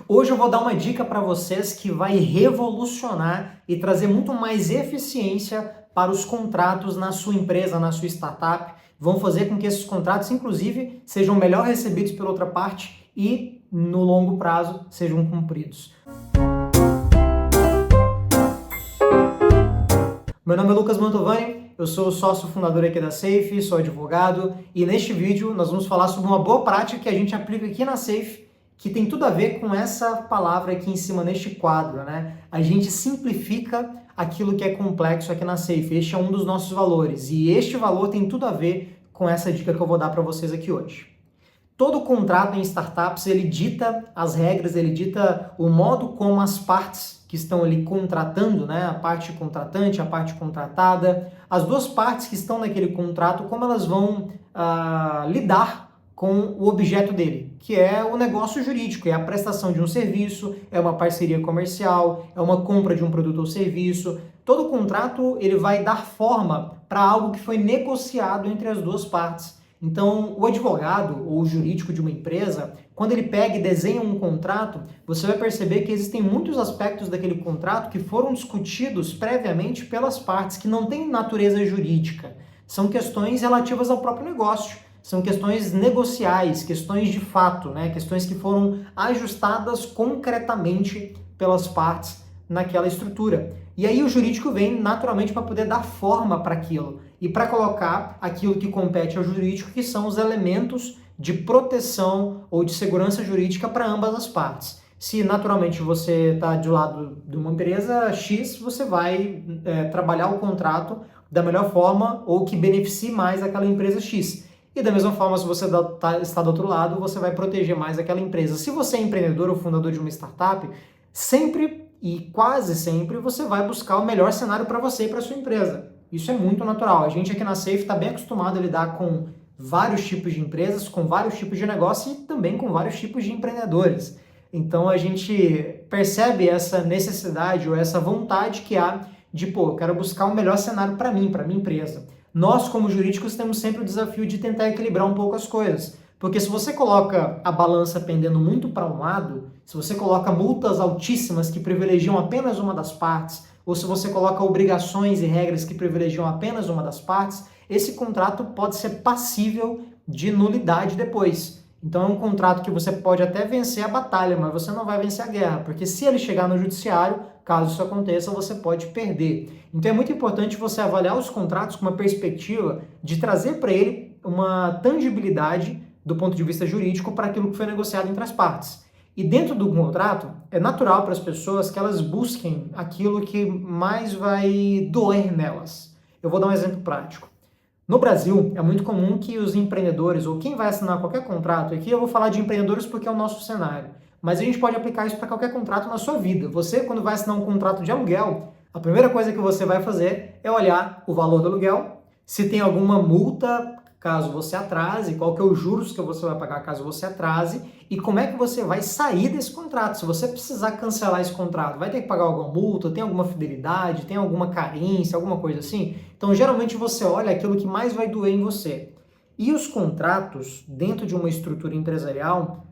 Hoje eu vou dar uma dica para vocês que vai revolucionar e trazer muito mais eficiência para os contratos na sua empresa, na sua startup. Vão fazer com que esses contratos, inclusive, sejam melhor recebidos pela outra parte e, no longo prazo, sejam cumpridos. Meu nome é Lucas Mantovani, eu sou sócio fundador aqui da Safe, sou advogado e neste vídeo nós vamos falar sobre uma boa prática que a gente aplica aqui na Safe, que tem tudo a ver com essa palavra aqui em cima neste quadro, né? A gente simplifica aquilo que é complexo aqui na Safe. Este é um dos nossos valores e este valor tem tudo a ver com essa dica que eu vou dar para vocês aqui hoje. Todo contrato em startups, ele dita as regras, ele dita o modo como as partes que estão ali contratando, né? A parte contratante, a parte contratada, as duas partes que estão naquele contrato, como elas vão lidar com o objeto dele, que é o negócio jurídico, é a prestação de um serviço, é uma parceria comercial, é uma compra de um produto ou serviço. Todo contrato ele vai dar forma para algo que foi negociado entre as duas partes. Então, o advogado ou o jurídico de uma empresa, quando ele pega e desenha um contrato, você vai perceber que existem muitos aspectos daquele contrato que foram discutidos previamente pelas partes, que não têm natureza jurídica. São questões relativas ao próprio negócio. São questões negociais, questões de fato, né? Questões que foram ajustadas concretamente pelas partes naquela estrutura. E aí o jurídico vem naturalmente para poder dar forma para aquilo e para colocar aquilo que compete ao jurídico, que são os elementos de proteção ou de segurança jurídica para ambas as partes. Se naturalmente você está do lado de uma empresa X, você vai trabalhar o contrato da melhor forma ou que beneficie mais aquela empresa X. E da mesma forma, se você está do outro lado, você vai proteger mais aquela empresa. Se você é empreendedor ou fundador de uma startup, sempre e quase sempre você vai buscar o melhor cenário para você e para sua empresa. Isso é muito natural. A gente aqui na Safe está bem acostumado a lidar com vários tipos de empresas, com vários tipos de negócio e também com vários tipos de empreendedores. Então a gente percebe essa necessidade ou essa vontade que há de, eu quero buscar o melhor cenário para mim, para minha empresa. Nós, como jurídicos, temos sempre o desafio de tentar equilibrar um pouco as coisas. Porque se você coloca a balança pendendo muito para um lado, se você coloca multas altíssimas que privilegiam apenas uma das partes, ou se você coloca obrigações e regras que privilegiam apenas uma das partes, esse contrato pode ser passível de nulidade depois. Então é um contrato que você pode até vencer a batalha, mas você não vai vencer a guerra, porque se ele chegar no judiciário, caso isso aconteça, você pode perder. Então é muito importante você avaliar os contratos com uma perspectiva de trazer para ele uma tangibilidade do ponto de vista jurídico para aquilo que foi negociado entre as partes. E dentro do contrato, é natural para as pessoas que elas busquem aquilo que mais vai doer nelas. Eu vou dar um exemplo prático. No Brasil, é muito comum que os empreendedores, ou quem vai assinar qualquer contrato, aqui eu vou falar de empreendedores porque é o nosso cenário, mas a gente pode aplicar isso para qualquer contrato na sua vida. Você, quando vai assinar um contrato de aluguel, a primeira coisa que você vai fazer é olhar o valor do aluguel, se tem alguma multa caso você atrase, qual que é os juros que você vai pagar caso você atrase, e como é que você vai sair desse contrato. Se você precisar cancelar esse contrato, vai ter que pagar alguma multa, tem alguma fidelidade, tem alguma carência, alguma coisa assim? Então, geralmente você olha aquilo que mais vai doer em você. E os contratos, dentro de uma estrutura empresarial,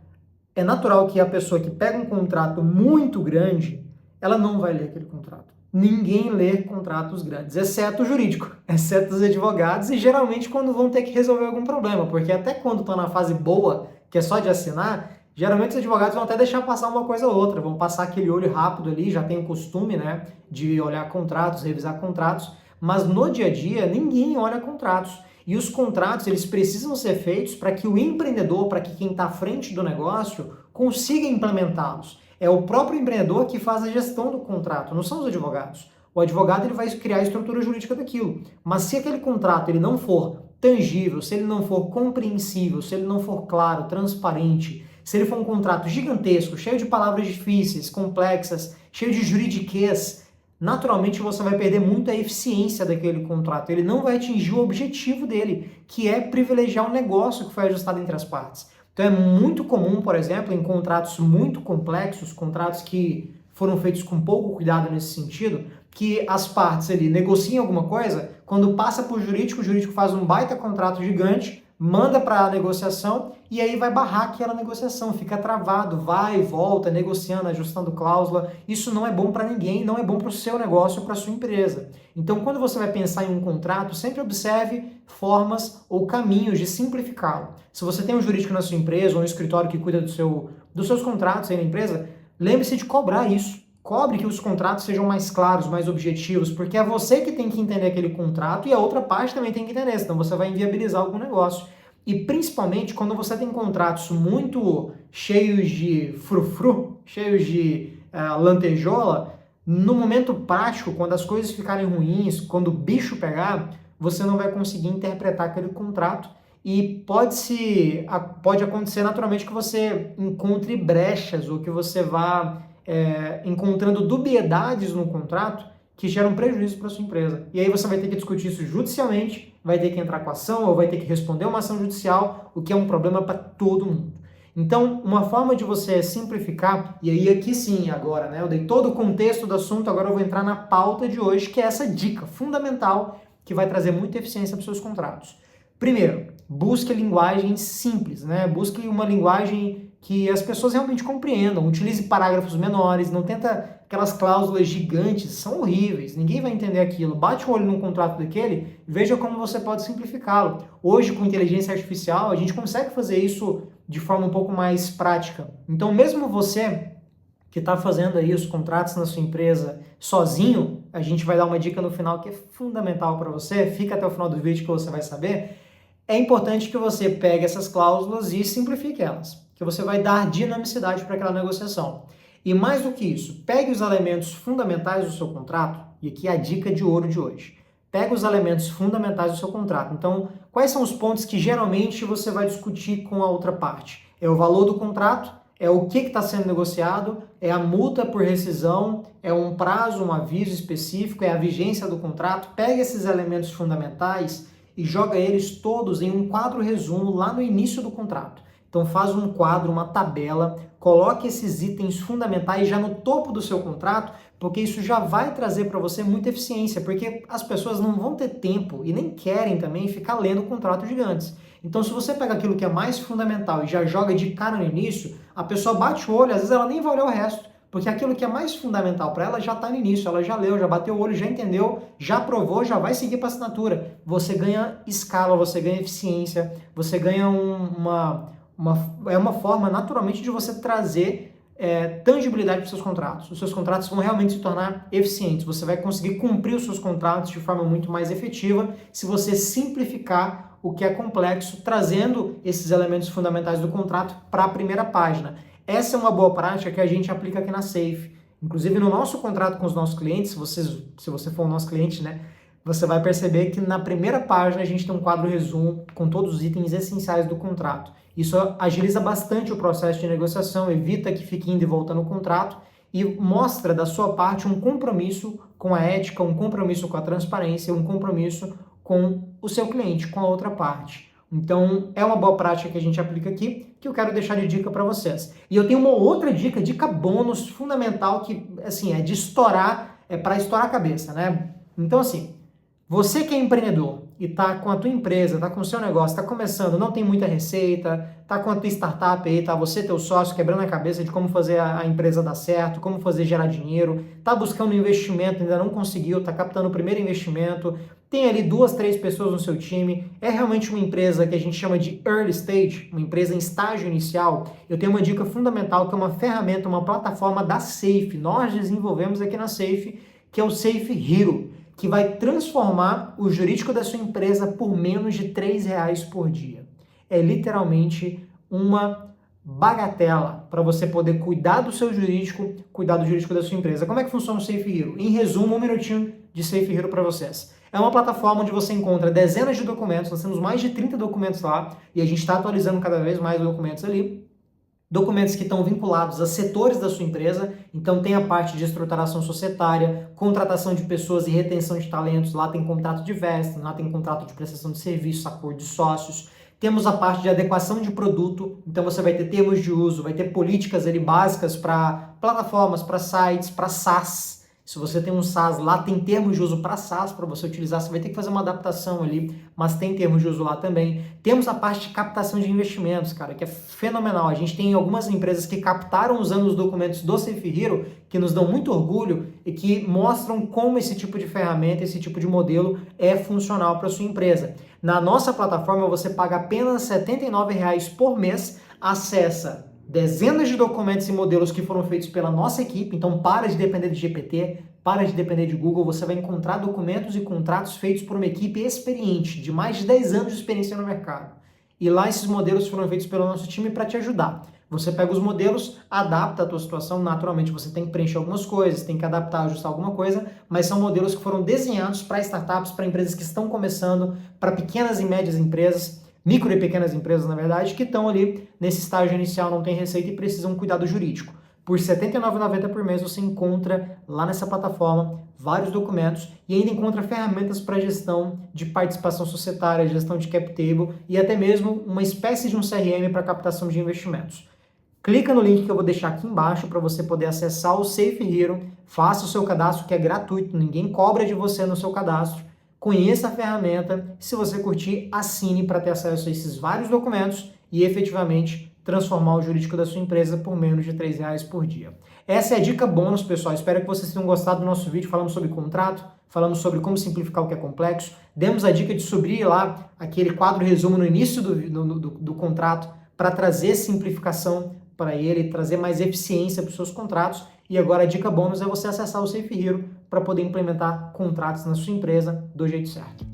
é natural que a pessoa que pega um contrato muito grande, ela não vai ler aquele contrato. Ninguém lê contratos grandes, exceto o jurídico, exceto os advogados, e geralmente quando vão ter que resolver algum problema, porque até quando estão na fase boa, que é só de assinar, geralmente os advogados vão até deixar passar uma coisa ou outra, vão passar aquele olho rápido ali, já tem o costume, né, de olhar contratos, revisar contratos, mas no dia a dia ninguém olha contratos. E os contratos, eles precisam ser feitos para que o empreendedor, para que quem está à frente do negócio, consiga implementá-los. É o próprio empreendedor que faz a gestão do contrato, não são os advogados. O advogado ele vai criar a estrutura jurídica daquilo. Mas se aquele contrato ele não for tangível, se ele não for compreensível, se ele não for claro, transparente, se ele for um contrato gigantesco, cheio de palavras difíceis, complexas, cheio de juridiquês, naturalmente você vai perder muito a eficiência daquele contrato. Ele não vai atingir o objetivo dele, que é privilegiar o negócio que foi ajustado entre as partes. Então é muito comum, por exemplo, em contratos muito complexos, contratos que foram feitos com pouco cuidado nesse sentido, que as partes ali negociam alguma coisa, quando passa para o jurídico faz um baita contrato gigante, manda para a negociação e aí vai barrar aquela negociação, fica travado, vai e volta, negociando, ajustando cláusula. Isso não é bom para ninguém, não é bom para o seu negócio, para a sua empresa. Então, quando você vai pensar em um contrato, sempre observe formas ou caminhos de simplificá-lo. Se você tem um jurídico na sua empresa ou um escritório que cuida dos seus contratos aí na empresa, lembre-se de cobrar isso. Cobre que os contratos sejam mais claros, mais objetivos, porque é você que tem que entender aquele contrato e a outra parte também tem que entender, senão você vai inviabilizar algum negócio. E principalmente quando você tem contratos muito cheios de frufru, cheios de lantejola, no momento prático, quando as coisas ficarem ruins, quando o bicho pegar, você não vai conseguir interpretar aquele contrato e pode acontecer naturalmente que você encontre brechas ou que você vá encontrando dubiedades no contrato que geram prejuízo para sua empresa. E aí você vai ter que discutir isso judicialmente, vai ter que entrar com ação ou vai ter que responder uma ação judicial, o que é um problema para todo mundo. Então, uma forma de você simplificar, e aí aqui sim agora, né, eu dei todo o contexto do assunto, agora eu vou entrar na pauta de hoje, que é essa dica fundamental que vai trazer muita eficiência para os seus contratos. Primeiro, busque linguagem simples, né? Busque uma linguagem que as pessoas realmente compreendam. Utilize parágrafos menores, não tenta aquelas cláusulas gigantes, são horríveis, ninguém vai entender aquilo. Bate o olho num contrato daquele e veja como você pode simplificá-lo. Hoje, com inteligência artificial, a gente consegue fazer isso de forma um pouco mais prática. Então, mesmo você que está fazendo aí os contratos na sua empresa sozinho, a gente vai dar uma dica no final que é fundamental para você, fica até o final do vídeo que você vai saber. É importante que você pegue essas cláusulas e simplifique elas, que você vai dar dinamicidade para aquela negociação. E mais do que isso, pegue os elementos fundamentais do seu contrato, e aqui é a dica de ouro de hoje. Pegue os elementos fundamentais do seu contrato. Então, quais são os pontos que geralmente você vai discutir com a outra parte? É o valor do contrato, é o que está sendo negociado, é a multa por rescisão, é um prazo, um aviso específico, é a vigência do contrato. Pegue esses elementos fundamentais e joga eles todos em um quadro resumo lá no início do contrato. Então faz um quadro, uma tabela, coloque esses itens fundamentais já no topo do seu contrato, porque isso já vai trazer para você muita eficiência, porque as pessoas não vão ter tempo e nem querem também ficar lendo contratos gigantes. Então se você pega aquilo que é mais fundamental e já joga de cara no início, a pessoa bate o olho, às vezes ela nem vai olhar o resto. Porque aquilo que é mais fundamental para ela já está no início, ela já leu, já bateu o olho, já entendeu, já aprovou, já vai seguir para a assinatura. Você ganha escala, você ganha eficiência, você ganha uma forma naturalmente de você trazer tangibilidade para os seus contratos. Os seus contratos vão realmente se tornar eficientes. Você vai conseguir cumprir os seus contratos de forma muito mais efetiva se você simplificar o que é complexo, trazendo esses elementos fundamentais do contrato para a primeira página. Essa é uma boa prática que a gente aplica aqui na Safe. Inclusive no nosso contrato com os nossos clientes, se você for o nosso cliente, né, você vai perceber que na primeira página a gente tem um quadro resumo com todos os itens essenciais do contrato. Isso agiliza bastante o processo de negociação, evita que fique indo e voltando o contrato e mostra da sua parte um compromisso com a ética, um compromisso com a transparência, um compromisso com o seu cliente, com a outra parte. Então, é uma boa prática que a gente aplica aqui, que eu quero deixar de dica para vocês. E eu tenho uma outra dica bônus fundamental, que, assim, é de estourar, é para estourar a cabeça, né? Então, assim, você que é empreendedor e tá com a tua empresa, tá com o seu negócio, tá começando, não tem muita receita, tá com a tua startup aí, tá você, teu sócio, quebrando a cabeça de como fazer a empresa dar certo, como fazer gerar dinheiro, tá buscando investimento, ainda não conseguiu, tá captando o primeiro investimento, tem ali 2, 3 pessoas no seu time, é realmente uma empresa que a gente chama de early stage, uma empresa em estágio inicial. Eu tenho uma dica fundamental que é uma ferramenta, uma plataforma da Safe, nós desenvolvemos aqui na Safe, que é o Safe Hero, que vai transformar o jurídico da sua empresa por menos de R$3 por dia. É literalmente uma bagatela para você poder cuidar do seu jurídico, cuidar do jurídico da sua empresa. Como é que funciona o Safe Hero? Em resumo, um minutinho de Safe Hero para vocês. É uma plataforma onde você encontra dezenas de documentos, nós temos mais de 30 documentos lá, e a gente está atualizando cada vez mais documentos ali. Documentos que estão vinculados a setores da sua empresa, então tem a parte de estruturação societária, contratação de pessoas e retenção de talentos, lá tem contrato de vesting, lá tem contrato de prestação de serviços, acordo de sócios. Temos a parte de adequação de produto, então você vai ter termos de uso, vai ter políticas ali básicas para plataformas, para sites, para SaaS. Se você tem um SaaS lá, tem termos de uso para SaaS para você utilizar, você vai ter que fazer uma adaptação ali, mas tem termos de uso lá também. Temos a parte de captação de investimentos, cara, que é fenomenal. A gente tem algumas empresas que captaram usando os documentos do Safe Hero, que nos dão muito orgulho e que mostram como esse tipo de ferramenta, esse tipo de modelo é funcional para sua empresa. Na nossa plataforma, você paga apenas R$ 79,00 por mês, acessa dezenas de documentos e modelos que foram feitos pela nossa equipe, então para de depender de GPT, para de depender de Google, você vai encontrar documentos e contratos feitos por uma equipe experiente, de mais de 10 anos de experiência no mercado. E lá esses modelos foram feitos pelo nosso time para te ajudar. Você pega os modelos, adapta a tua situação, naturalmente você tem que preencher algumas coisas, tem que adaptar, ajustar alguma coisa, mas são modelos que foram desenhados para startups, para empresas que estão começando, para pequenas e médias empresas, micro e pequenas empresas, na verdade, que estão ali nesse estágio inicial, não tem receita e precisam cuidado jurídico. Por R$ 79,90 por mês você encontra lá nessa plataforma vários documentos e ainda encontra ferramentas para gestão de participação societária, gestão de cap table e até mesmo uma espécie de um CRM para captação de investimentos. Clica no link que eu vou deixar aqui embaixo para você poder acessar o Safe Hero, faça o seu cadastro que é gratuito, ninguém cobra de você no seu cadastro. Conheça a ferramenta, se você curtir, assine para ter acesso a esses vários documentos e efetivamente transformar o jurídico da sua empresa por menos de R$ 3,00 por dia. Essa é a dica bônus, pessoal. Espero que vocês tenham gostado do nosso vídeo. Falamos sobre contrato, falamos sobre como simplificar o que é complexo. Demos a dica de subir lá aquele quadro resumo no início do contrato para trazer simplificação para ele, trazer mais eficiência para os seus contratos. E agora a dica bônus é você acessar o Safe Hero para poder implementar contratos na sua empresa do jeito certo.